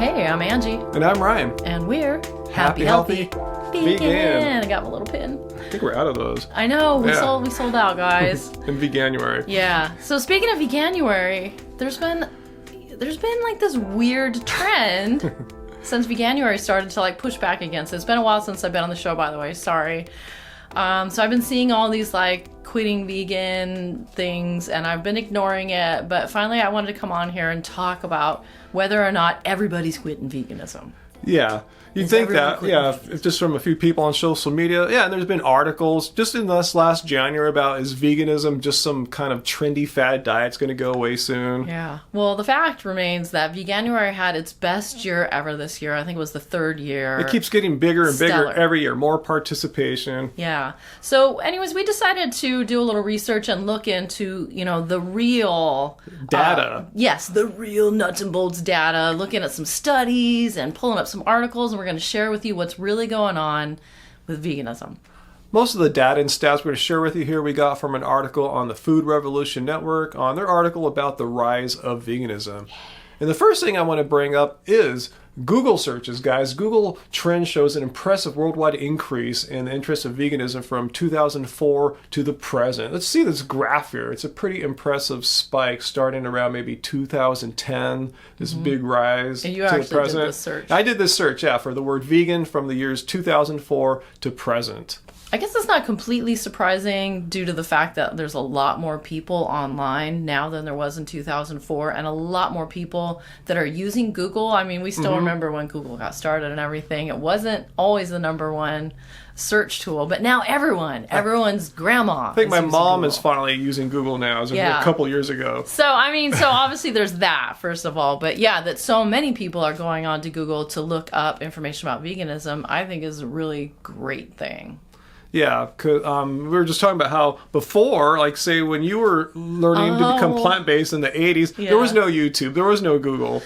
Hey, I'm Angie. And I'm Ryan. And we're Happy, Healthy, Vegan. I got my little pin. I think we're out of those. I know, we sold out, guys. In Veganuary. Yeah. So speaking of Veganuary, there's been like this weird trend since Veganuary started to like push back against it. It's been a while since I've been on the show, by the way. Sorry. So I've been seeing all these like quitting vegan things and I've been ignoring it, but finally I wanted to come on here and talk about whether or not everybody's quitting veganism. Yeah. You'd think that, if just from a few people on social media. Yeah, and there's been articles just in this last January about is veganism just some kind of trendy fad diet's going to go away soon? Yeah. Well, the fact remains that Veganuary had its best year ever this year. I think it was the third year. It keeps getting bigger and bigger Stellar. every year. More participation. Yeah. So anyways, we decided to do a little research and look into, the real data. Yes, the real nuts and bolts data, looking at some studies and pulling up some articles, and we're going to share with you what's really going on with veganism. Most of the data and stats we're going to share with you here we got from an article on the Food Revolution Network on their article about the rise of veganism. And the first thing I want to bring up is Google searches, guys. Google Trend shows an impressive worldwide increase in the interest of veganism from 2004 to the present. Let's see this graph here. It's a pretty impressive spike starting around maybe 2010, this big rise and you to the actually present. did this search. I did this search, for the word vegan from the years 2004 to present. I guess it's not completely surprising due to the fact that there's a lot more people online now than there was in 2004 and a lot more people that are using Google. I mean, we still remember when Google got started and everything. It wasn't always the number one search tool, but now everyone's grandma. I think my mom Google. is finally using Google now as of a couple years ago. So obviously there's that, first of all, but yeah, that so many people are going on to Google to look up information about veganism, I think is a really great thing. Yeah, we were just talking about how before, like say when you were learning to become plant-based in the 80s, there was no YouTube, there was no Google.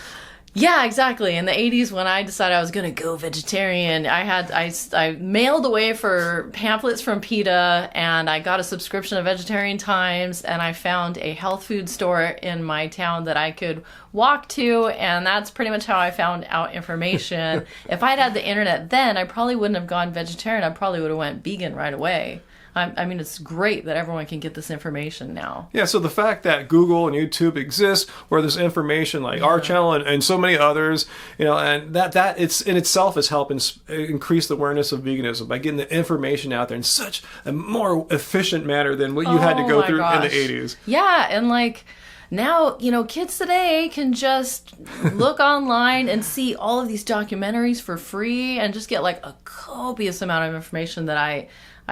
Yeah, exactly. In the 80s, when I decided I was going to go vegetarian, I mailed away for pamphlets from PETA, and I got a subscription to Vegetarian Times, and I found a health food store in my town that I could walk to, and that's pretty much how I found out information. If I'd had the internet then, I probably wouldn't have gone vegetarian. I probably would have went vegan right away. I mean, it's great that everyone can get this information now. Yeah, so the fact that Google and YouTube exist, where there's information like our channel and so many others, and that it's in itself is helping increase the awareness of veganism by getting the information out there in such a more efficient manner than what you had to go through in the 80s. Yeah, and like now, kids today can just look online and see all of these documentaries for free and just get like a copious amount of information that I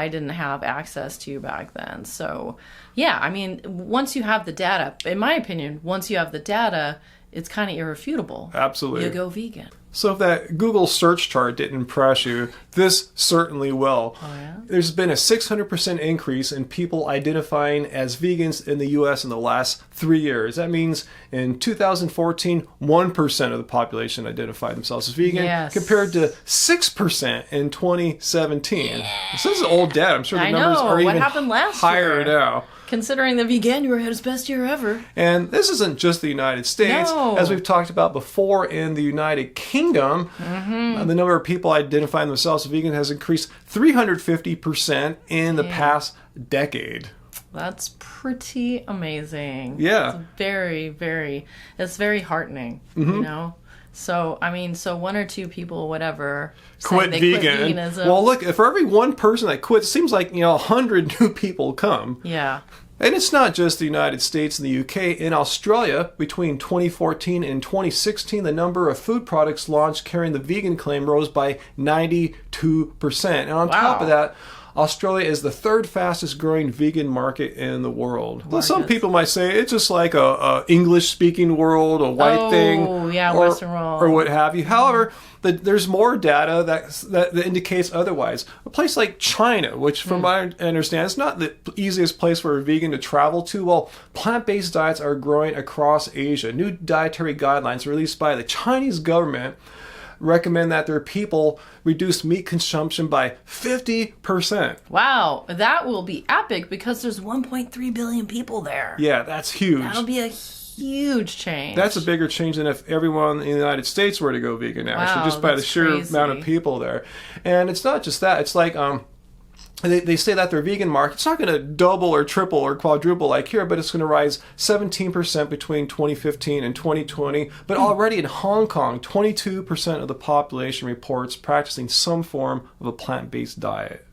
didn't have access to back then. So, yeah, I mean, once you have the data, in my opinion, it's kind of irrefutable. Absolutely. You go vegan. So if that Google search chart didn't impress you, this certainly will. Oh, yeah? There's been a 600% increase in people identifying as vegans in the U.S. in the last 3 years. That means in 2014, 1% of the population identified themselves as vegan, compared to 6% in 2017. Yeah. So this is old data. I'm sure the numbers are even higher now. Considering the Veganuary had its best year ever. And this isn't just the United States. No. As we've talked about before, in the United Kingdom, the number of people identifying themselves as vegan has increased 350% in the past decade. That's pretty amazing. Yeah. It's very heartening, So, I mean, one or two people, whatever, quit veganism. Well, look, for every one person that quits, it seems like, 100 new people come. Yeah. And it's not just the United States and the UK. In Australia, between 2014 and 2016, the number of food products launched carrying the vegan claim rose by 92%. And on top of that, Australia is the third fastest growing vegan market in the world. Well, some people might say it's just like a English speaking world, a white thing, Western world, or what have you. However, there's more data that indicates otherwise. A place like China, which from what I understand is not the easiest place for a vegan to travel to. Well, plant-based diets are growing across Asia. New dietary guidelines released by the Chinese government recommend that their people reduce meat consumption by 50%. Wow, that will be epic because there's 1.3 billion people there. Yeah, that's huge. That'll be a huge change. That's a bigger change than if everyone in the United States were to go vegan, actually, Wow, just by the that's sheer crazy. amount of people there. And it's not just that. It's like they say that their vegan market, it's not going to double or triple or quadruple like here, but it's going to rise 17% between 2015 and 2020. But already in Hong Kong, 22% of the population reports practicing some form of a plant-based diet.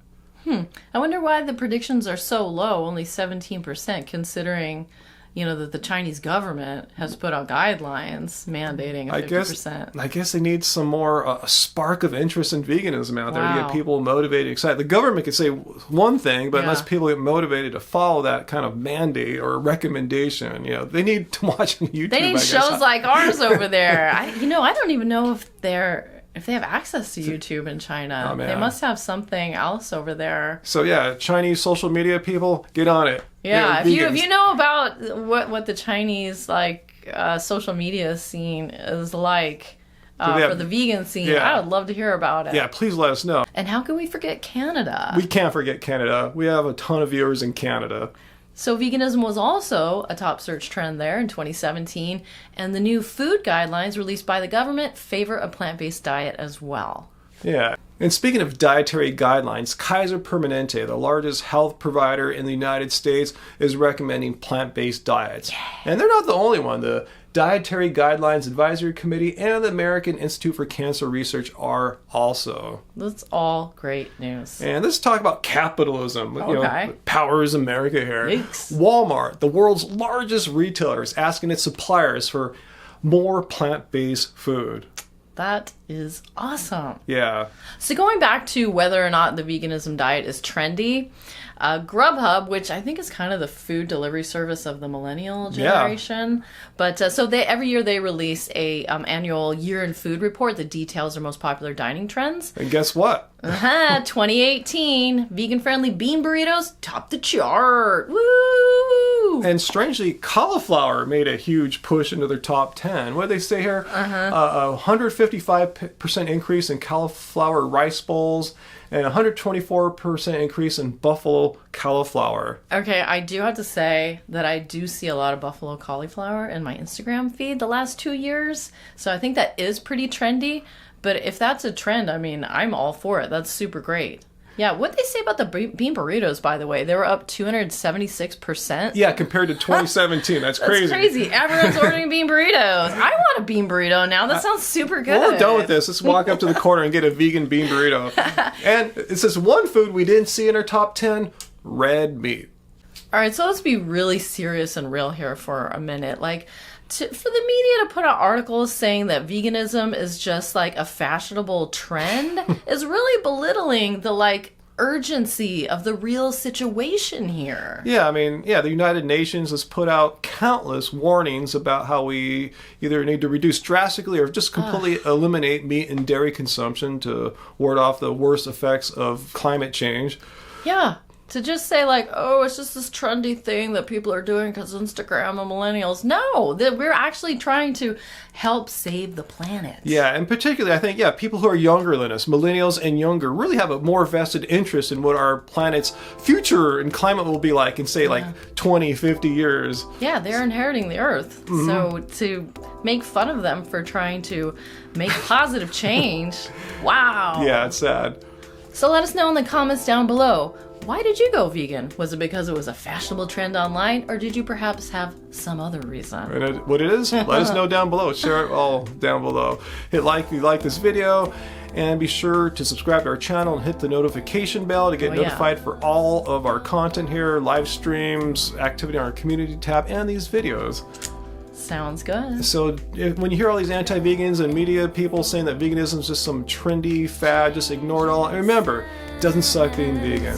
I wonder why the predictions are so low, only 17%, considering, that the Chinese government has put out guidelines mandating a 50%. I guess they need some more a spark of interest in veganism out there to Wow. get people motivated, excited. The government could say one thing, but unless Yeah. people get motivated to follow that kind of mandate or recommendation, they need to watch YouTube. They I need guess. shows like ours over there. I don't even know if they have access to YouTube in China. Oh, man. They must have something else over there. So yeah, Chinese social media people, get on it. Yeah, if vegans. you know about what the Chinese social media scene is like for the vegan scene, Yeah. I would love to hear about it. Yeah, please let us know. And how can we forget Canada? We can't forget Canada. We have a ton of viewers in Canada. So veganism was also a top search trend there in 2017, and the new food guidelines released by the government favor a plant-based diet as well. Yeah. And speaking of dietary guidelines, Kaiser Permanente, the largest health provider in the United States, is recommending plant-based diets. And they're not the only one. The Dietary Guidelines Advisory Committee and the American Institute for Cancer Research are also. That's all great news. And let's talk about capitalism. Okay. Powers America here. Yikes. Walmart, the world's largest retailer, is asking its suppliers for more plant-based food. That is awesome. Yeah. So going back to whether or not the veganism diet is trendy, GrubHub, which I think is kind of the food delivery service of the millennial generation, but so every year they release a annual year in food report that details their most popular dining trends. And guess what? 2018, vegan-friendly bean burritos topped the chart. Woo! And strangely, cauliflower made a huge push into their top 10. What did they say here? 155% increase in cauliflower rice bowls and 124% increase in buffalo cauliflower. Okay, I do have to say that I do see a lot of buffalo cauliflower in my Instagram feed the last 2 years. So I think that is pretty trendy. But if that's a trend, I mean, I'm all for it. That's super great. Yeah, what they say about the bean burritos, by the way, they were up 276%. Yeah, compared to 2017. That's crazy. That's crazy. Everyone's ordering bean burritos. I want a bean burrito now. That sounds super good. Well, we're done with this. Let's walk up to the corner and get a vegan bean burrito. And it says one food we didn't see in our top 10, red meat. All right, so let's be really serious and real here for a minute. For the media to put out articles saying that veganism is just like a fashionable trend is really belittling the urgency of the real situation here. Yeah, I mean, the United Nations has put out countless warnings about how we either need to reduce drastically or just completely eliminate meat and dairy consumption to ward off the worst effects of climate change. Yeah. To just say it's just this trendy thing that people are doing because Instagram and millennials. No, that we're actually trying to help save the planet. Yeah, and particularly I think, people who are younger than us, millennials and younger, really have a more vested interest in what our planet's future and climate will be like in, say, 20, 50 years. Yeah, they're inheriting the earth. Mm-hmm. So to make fun of them for trying to make positive change, wow. Yeah, it's sad. So let us know in the comments down below. Why did you go vegan? Was it because it was a fashionable trend online, or did you perhaps have some other reason? And what it is, let us know down below. Share it all down below. Hit like if you like this video, and be sure to subscribe to our channel and hit the notification bell to get notified for all of our content here, live streams, activity on our community tab, and these videos. Sounds good. So when you hear all these anti-vegans and media people saying that veganism is just some trendy fad, just ignore it all. And remember, it doesn't suck being vegan.